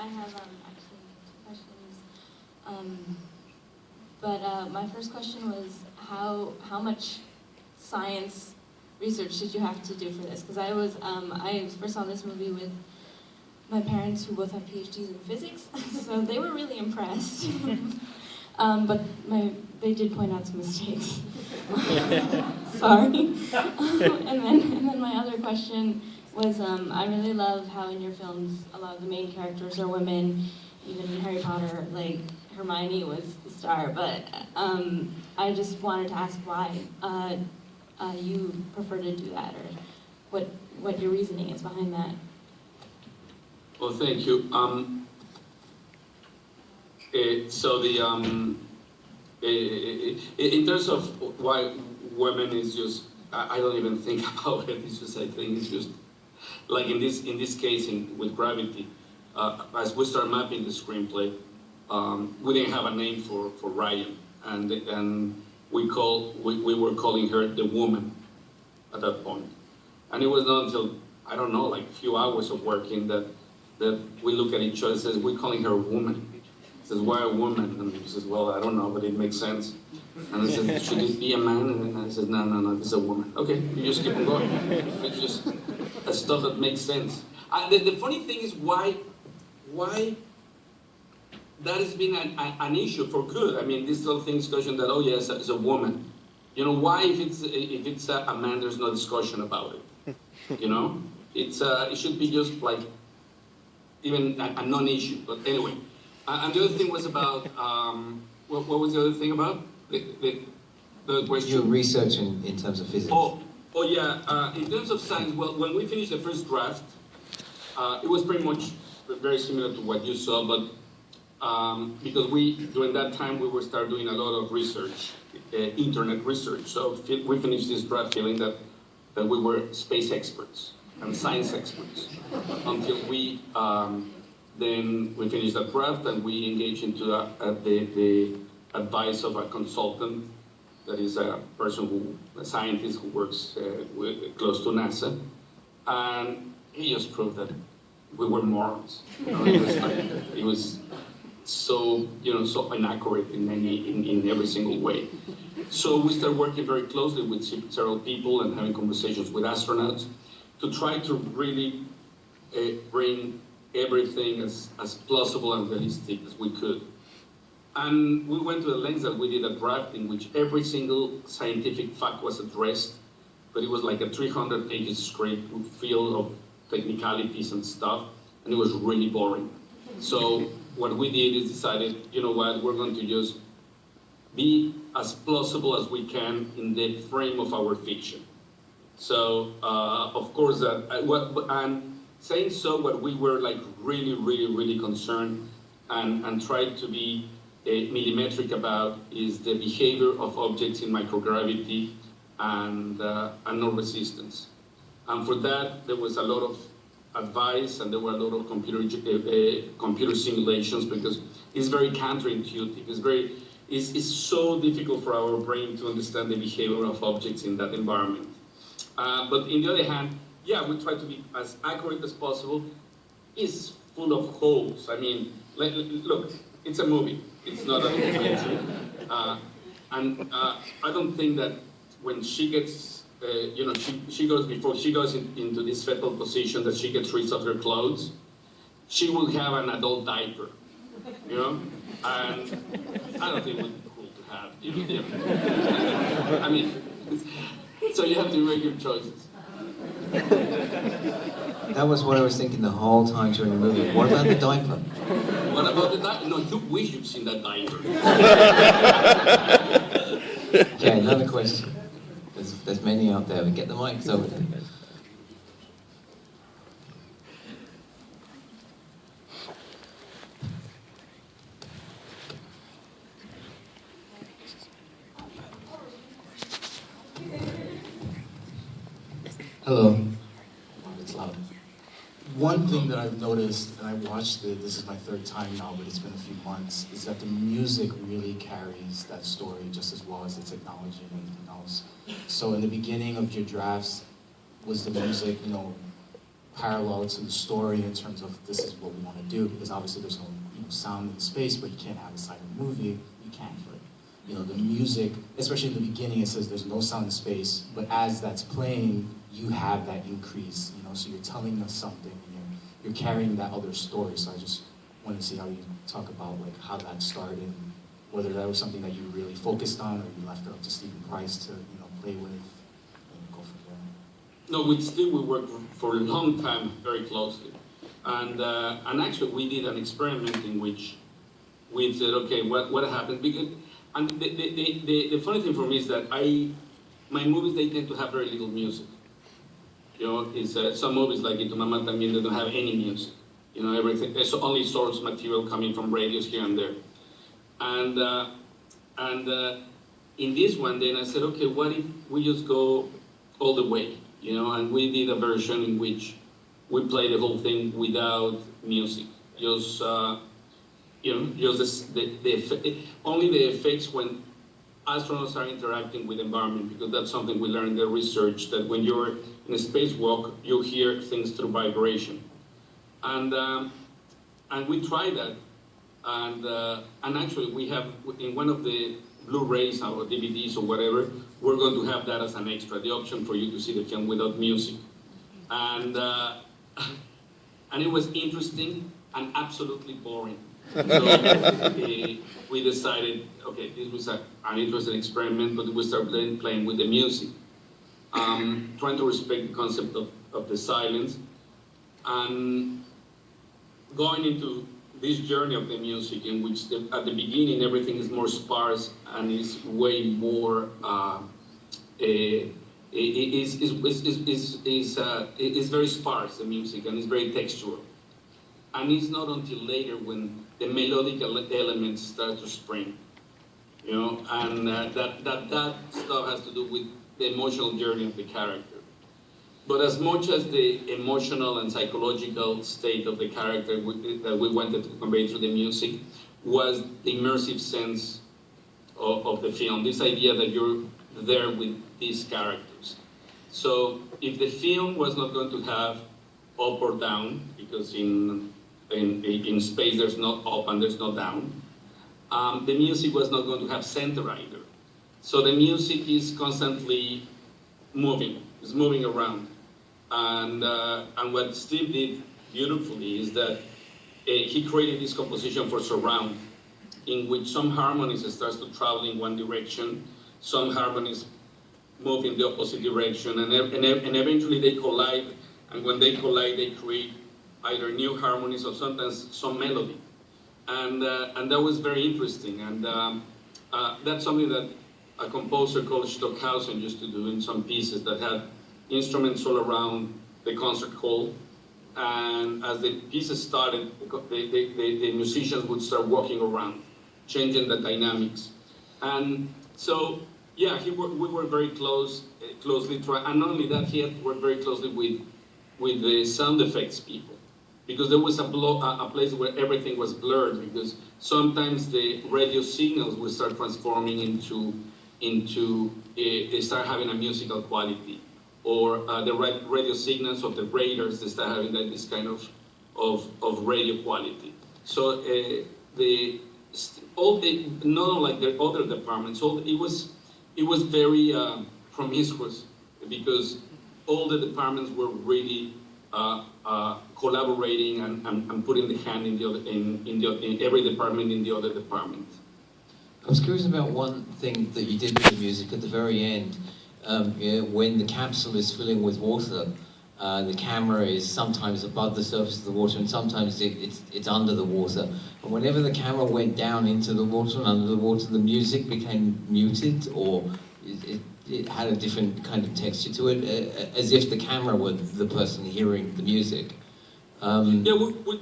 I have actually two questions. But my first question was how much science research did you have to do for this? Because I first saw this movie with my parents, who both have PhDs in physics, so they were really impressed. But they did point out some mistakes. Sorry. And then my other question was, I really love how in your films a lot of the main characters are women. Even in Harry Potter, like Hermione was the star. But I just wanted to ask why you prefer to do that, or what your reasoning is behind that. Well, thank you. So in terms of why women is just, I don't even think about it. It's just, I think it's just like in this case with Gravity. As we start mapping the screenplay, we didn't have a name for Ryan, and we were calling her the woman at that point. And it was not until, I don't know, like a few hours of working that we look at each other and says, we're calling her a woman. He says, why a woman? And he says, well, I don't know, but it makes sense. And I said, should it be a man? And I said, no, it's a woman. Okay, you just keep on going. It's just stuff that makes sense. The funny thing is why that has been an issue for good. I mean, this whole thing discussion that, oh yes, it's a woman. You know, why if it's a man, there's no discussion about it. You know, it should be just like even a non-issue. But anyway, and the other thing was about what was the other thing about the question? Your research in terms of physics. Oh yeah. In terms of science, well, when we finished the first draft, it was pretty much very similar to what you saw, but because during that time we were start doing a lot of research, internet research. So we finished this draft feeling that we were space experts and science experts until we then we finished that draft and we engaged into the advice of a consultant that is a scientist who works close to NASA, and he just proved that we were morons. You know, it was so so inaccurate in every single way. So we started working very closely with several people and having conversations with astronauts to try to really bring everything as plausible and realistic as we could. And we went to the lengths that we did a draft in which every single scientific fact was addressed, but it was like a 300-page script full of technicalities and stuff, and it was really boring. So what we did is decided, you know what, we're going to just be as plausible as we can in the frame of our fiction. So, of course, and saying so, what we were like really concerned and tried to be millimetric about is the behavior of objects in microgravity and no resistance. And for that, there was a lot of advice, and there were a lot of computer simulations, because it's very counterintuitive. It's so difficult for our brain to understand the behavior of objects in that environment. But on the other hand, yeah, we try to be as accurate as possible. It's full of holes. I mean, look, it's a movie. It's not a documentary. And I don't think that when she gets, she goes, before she goes into this fetal position, that she gets rid of her clothes, she will have an adult diaper, you know? And I don't think it would be cool to have, you know? I mean, so you have to make your choices. That was what I was thinking the whole time during the movie. What about the diaper? What about the diaper? No, you wish you'd seen that diaper. Okay, another question. There's many out there, but get the mics over there. Hello. It's loud. One thing that I've noticed, and I watched it, this is my third time now, but it's been a few months, is that the music really carries that story just as well as the technology and everything else. So in the beginning of your drafts, was the music, parallel to the story in terms of this is what we want to do, because obviously there's no sound in space, but you can't have a silent movie. You can, but the music, especially in the beginning, it says there's no sound in space, but as that's playing, you have that increase, so you're telling us something, and you're carrying that other story. So I just wanted to see how you talk about like how that started, and whether that was something that you really focused on, or you left it up to Stephen Price to play with, and go from there. No, with Steve we worked for a long time very closely, and actually we did an experiment in which we said, okay, what happened? Because, and the funny thing for me is that my movies, they tend to have very little music. It's some movies like Itu Mama También, they don't have any music. Everything. There's only source material coming from radios here and there. And in this one, then I said, okay, what if we just go all the way? And we did a version in which we played the whole thing without music, just just only the effects when astronauts are interacting with the environment, because that's something we learned in the research, that when you're in a spacewalk, you hear things through vibration. And we tried that, and actually we have, in one of the Blu-rays or DVDs or whatever, we're going to have that as an extra, the option for you to see the film without music. And it was interesting and absolutely boring. So we decided, okay, this was an interesting experiment, but we started playing with the music, trying to respect the concept of the silence, and going into this journey of the music, in which at the beginning everything is more sparse and is way more is very sparse, the music, and it's very textural. And it's not until later when the melodic elements start to spring, and that stuff has to do with the emotional journey of the character. But as much as the emotional and psychological state of the character that we wanted to convey through the music was the immersive sense of the film, this idea that you're there with these characters. So if the film was not going to have up or down, because in space there's no up and there's no down, the music was not going to have center either. So the music is constantly moving, it's moving around. And what Steve did beautifully is that he created this composition for surround, in which some harmonies starts to travel in one direction, some harmonies move in the opposite direction, and eventually they collide, and when they collide they create either new harmonies or sometimes some melody. And that was very interesting, and that's something that a composer called Stockhausen used to do in some pieces that had instruments all around the concert hall, and as the pieces started, the musicians would start walking around, changing the dynamics. And so, yeah, we were very closely trying, and not only that, he had to work very closely with the sound effects people, because there was a place where everything was blurred, because sometimes the radio signals would start transforming into they start having a musical quality, or the radio signals of the radars, they start having this kind of radio quality. So not like the other departments, it was very promiscuous, because all the departments were really collaborating and putting the hand in every department in the other department. I was curious about one thing that you did with the music at the very end. When the capsule is filling with water, the camera is sometimes above the surface of the water, and sometimes it's under the water. And whenever the camera went down into the water and under the water, the music became muted, or it had a different kind of texture to it, as if the camera were the person hearing the music. Yeah, we